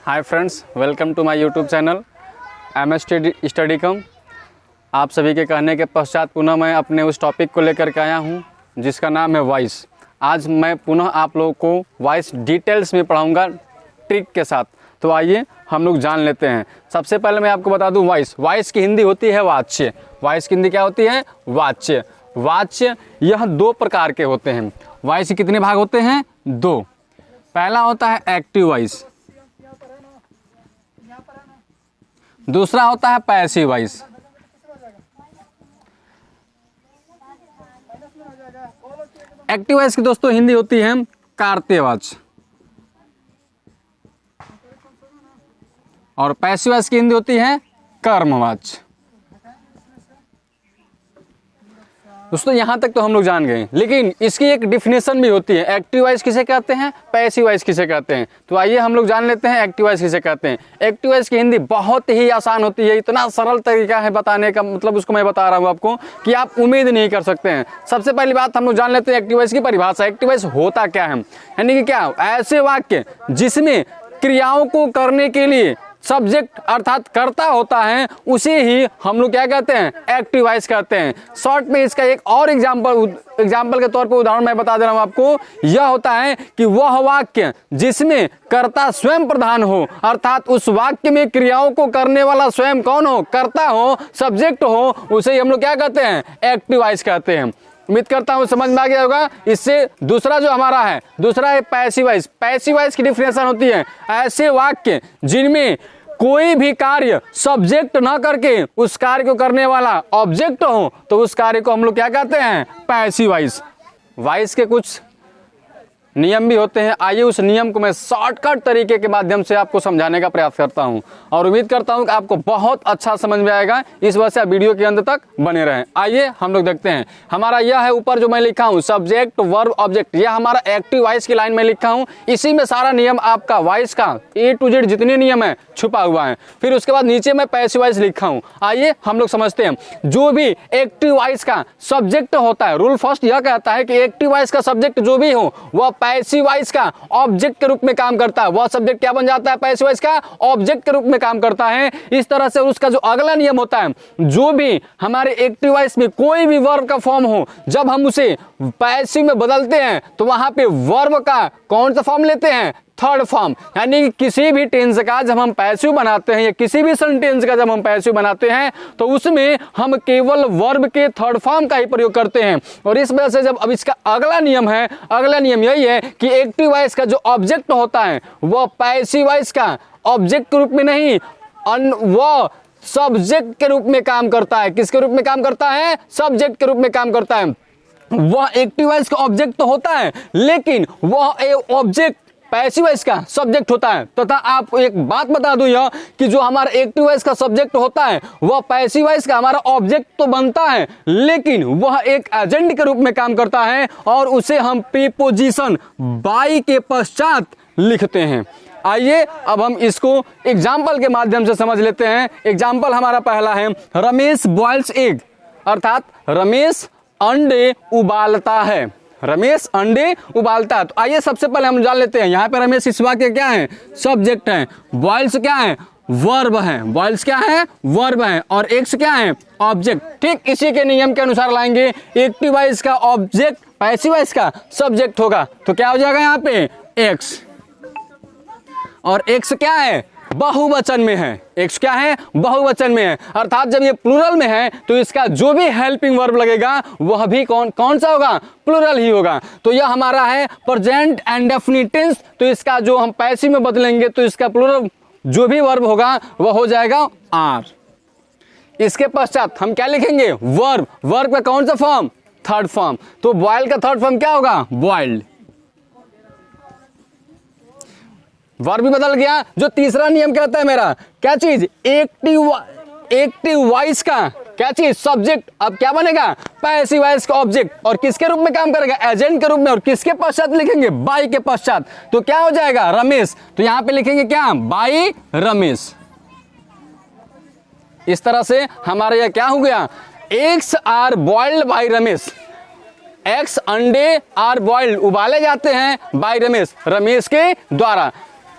Hi friends, welcome to my YouTube channel MS study come. आप सभी के कहने के पश्चात पुनः मैं अपने उस टॉपिक को लेकर के आया हूं जिसका नाम है वॉइस। आज मैं पुनः आप लोगों को वॉइस डिटेल्स में पढ़ाऊंगा ट्रिक के साथ। तो आइए हम लोग जान लेते हैं। सबसे पहले मैं आपको बता दूं, वॉइस की हिंदी होती है वाच्य। वॉइस की हिंदी क्या होती है? वाच्य। वाच्य यह दो प्रकार के होते हैं। वॉइस के कितने भाग होते हैं? दो। पहला होता है एक्टिव वॉइस, दूसरा होता है पैसिव वॉइस। एक्टिव वॉइस की दोस्तों हिंदी होती है कार्तेवाच, और पैसिव वॉइस की हिंदी होती है कर्मवाच। दोस्तों यहाँ तक तो हम लोग जान गए, लेकिन इसकी एक डिफिनेशन भी होती है। एक्टिव वॉइस किसे कहते हैं, पैसिव वॉइस किसे कहते हैं। तो आइए हम लोग जान लेते हैं एक्टिव वॉइस किसे कहते हैं। एक्टिव वॉइस की हिंदी बहुत ही आसान होती है। इतना सरल तरीका है बताने का, मतलब उसको मैं बता रहा हूँ आपको कि आप उम्मीद नहीं कर सकते हैं। सबसे पहली बात हम लोग जान लेते हैं एक्टिव वॉइस की परिभाषा। एक्टिव वॉइस होता क्या है, यानी कि क्या ऐसे वाक्य जिसमें क्रियाओं को करने के लिए सब्जेक्ट अर्थात कर्ता होता है, उसे ही हम लोग क्या कहते हैं? एक्टिव वॉइस कहते हैं। शॉर्ट में इसका एक और एग्जाम्पल के तौर पर उदाहरण मैं बता दे रहा हूं आपको। यह होता है कि वह वाक्य जिसमें कर्ता स्वयं प्रधान हो, अर्थात उस वाक्य में क्रियाओं को करने वाला स्वयं कौन हो? कर्ता हो, सब्जेक्ट हो, उसे हम लोग क्या कहते हैं? एक्टिव वॉइस कहते हैं। उम्मीद करता हूं समझ में आ गया होगा। इससे दूसरा जो हमारा है, दूसरा है पैसिव वॉइस। पैसिव वॉइस की डिफिनेशन होती है ऐसे वाक्य जिनमें कोई भी कार्य सब्जेक्ट ना करके उस कार्य को करने वाला ऑब्जेक्ट हो, तो उस कार्य को हम लोग क्या कहते हैं? Passive voice. वॉइस के कुछ नियम भी होते हैं। आइए उस नियम को मैं शॉर्टकट तरीके के माध्यम से आपको समझाने का प्रयास करता हूं, और उम्मीद करता हूं कि आपको बहुत अच्छा समझ में आएगा। इस वजह से आप वीडियो के अंत तक बने रहें। आइए हम लोग देखते हैं। हमारा यह है ऊपर जो मैं लिखा हूं, सब्जेक्ट वर्ब ऑब्जेक्ट। यह हमारा एक्टिव वॉइस की लाइन में लिखा हूं। इसी में सारा नियम आपका वॉइस का A to Z जितने नियम है छुपा हुआ है। फिर उसके बाद नीचे मैं पैसिव वॉइस लिखा हूं। आइए हम लोग समझते हैं। जो भी एक्टिव वॉइस का सब्जेक्ट होता है, रूल फर्स्ट यह कहता है कि एक्टिव वॉइस का सब्जेक्ट जो भी हो वह पैसिव वॉइस का ऑब्जेक्ट के रूप में काम करता है। वह सब्जेक्ट क्या बन जाता है? पैसिव वॉइस का ऑब्जेक्ट के रूप में काम करता है। इस तरह से उसका जो अगला नियम होता है, जो भी हमारे एक्टिव वॉइस में कोई भी वर्ब का फॉर्म हो, जब हम उसे पैसिव में बदलते हैं तो वहां पे वर्ब का कौन सा फॉर्म लेते हैं? Third form. यानी कि किसी भी टेंस का जब हम पैसिव बनाते हैं या किसी भी सेंटेंस का जब हम पैसिव बनाते हैं तो उसमें हम केवल वर्ब के थर्ड फॉर्म का ही प्रयोग करते हैं। और इस वजह से जब अब इसका अगला नियम है, अगला नियम यही है कि एक्टिव वॉइस का जो ऑब्जेक्ट होता है वह पैसिव वॉइस का ऑब्जेक्ट के रूप में नहीं, वह सब्जेक्ट के रूप में काम करता है। किसके रूप में काम करता है? सब्जेक्ट के रूप में काम करता है। वह एक्टिव वॉइस का ऑब्जेक्ट तो होता है, लेकिन वह ऑब्जेक्ट पैसिव वॉइस का सब्जेक्ट होता है। तथा आपको एक बात बता दूं यह कि जो हमारा एक्टिव वॉइस का सब्जेक्ट होता है वह पैसिव वॉइस का हमारा ऑब्जेक्ट तो बनता है, लेकिन वह एक एजेंट के रूप में काम करता है, और उसे हम प्रीपोजिशन बाई के पश्चात लिखते हैं। आइए अब हम इसको एग्जाम्पल के माध्यम से समझ लेते हैं। एग्जाम्पल हमारा पहला है, रमेश बॉयल्स एग, अर्थात रमेश अंडे उबालता है। रमेश अंडे उबालता है। तो आइए सबसे पहले हम जान लेते हैं, यहाँ पे रमेश इस वाक्य क्या है? सब्जेक्ट है। बॉयल्स क्या है? वर्ब है। बॉयल्स क्या है? वर्ब है। और एग्स क्या है? ऑब्जेक्ट। ठीक इसी के नियम के अनुसार लाएंगे। एक्टिव वॉइस का ऑब्जेक्ट पैसिव वॉइस का सब्जेक्ट होगा, तो क्या हो जाएगा यहाँ पे? एक्स। और एक्स क्या है? बहुवचन में है। एक्स क्या है? बहुवचन में है। अर्थात जब ये प्लूरल में है तो इसका जो भी हेल्पिंग वर्ब लगेगा वह भी कौन सा होगा? प्लूरल ही होगा। तो यह हमारा है प्रेजेंट इंडेफिनिट टेंस। तो इसका जो हम पैसिव में बदलेंगे तो इसका प्लूरल जो भी वर्ब होगा वह हो जाएगा आर। इसके पश्चात हम क्या लिखेंगे? वर्ब। वर्ब का कौन सा फॉर्म? Third form. तो बॉयल का थर्ड फॉर्म क्या होगा? बॉइल्ड। वर्ब भी बदल गया। जो तीसरा नियम कहता है मेरा, क्या चीज? एक्टिव वॉइस का क्या चीज? सब्जेक्ट। अब क्या बनेगा? पैसिव वॉइस का ऑब्जेक्ट। और किसके रूप में काम करेगा? एजेंट के रूप में। और किसके पश्चात लिखेंगे? बाई के पश्चात। तो क्या हो जाएगा? रमेश। तो यहां पे लिखेंगे क्या? बाई रमेश। इस तरह से हमारा यह क्या हो गया? Eggs are boiled by Ramesh. Eggs अंडे आर बॉइल्ड उबाले जाते हैं बाय रमेश, रमेश के द्वारा।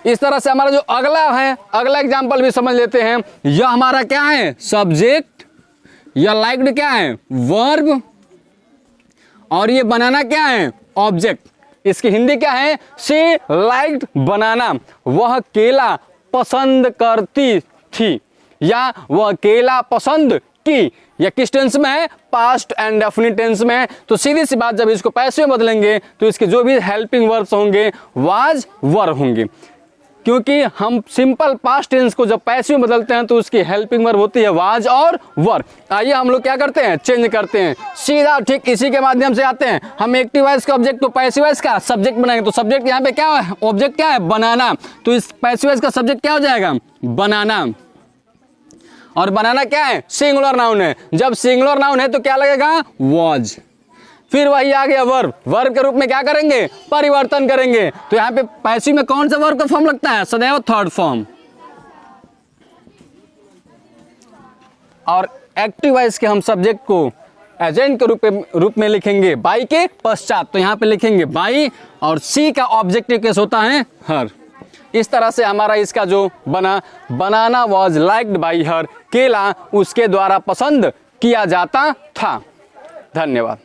इस तरह से हमारा जो अगला है, अगला एग्जाम्पल भी समझ लेते हैं। यह हमारा क्या है, सब्जेक्ट, यह लाइक्ड क्या है, वर्ब, और ये बनाना क्या है, ऑब्जेक्ट। इसकी हिंदी क्या है, शी लाइक्ड बनाना, वह केला पसंद करती थी, या वह केला पसंद की। यह किस टेंस में है, पास्ट एंड डेफिनिट टेंस में है। तो सीधी सी बात, जब इसको पैसिव में बदलेंगे तो इसके जो भी हेल्पिंग वर्ब्स होंगे वाज वर होंगे, क्योंकि हम सिंपल पास्ट टेंस को जब पैसिव में बदलते हैं तो उसकी हेल्पिंग वर्ब होती है वाज और वर। आइए हम लोग क्या करते हैं, चेंज करते हैं सीधा, ठीक इसी के माध्यम से आते हैं। हम एक्टिव वॉइस का ऑब्जेक्ट को पैसिव वॉइस का सब्जेक्ट बनाएंगे, तो सब्जेक्ट यहाँ पे क्या है, ऑब्जेक्ट क्या है, बनाना, तो इस पैसिव वॉइस का सब्जेक्ट क्या हो जाएगा, बनाना। और बनाना क्या है, सिंगुलर नाउन है। जब सिंगुलर नाउन है तो क्या लगेगा, वाज। फिर वही आ गया वर्ब, वर्ब के रूप में क्या करेंगे, परिवर्तन करेंगे। तो यहाँ पे पैसिव में कौन सा वर्ब का फॉर्म लगता है, सदैव थर्ड फॉर्म। और एक्टिव वॉइस के हम सब्जेक्ट को एजेंट के रूप में लिखेंगे बाई के पश्चात। तो यहाँ पे लिखेंगे बाई, और सी का ऑब्जेक्टिव केस होता है हर। इस तरह से हमारा इसका जो बना, बनाना वॉज लाइक्ड बाई हर, केला उसके द्वारा पसंद किया जाता था। धन्यवाद।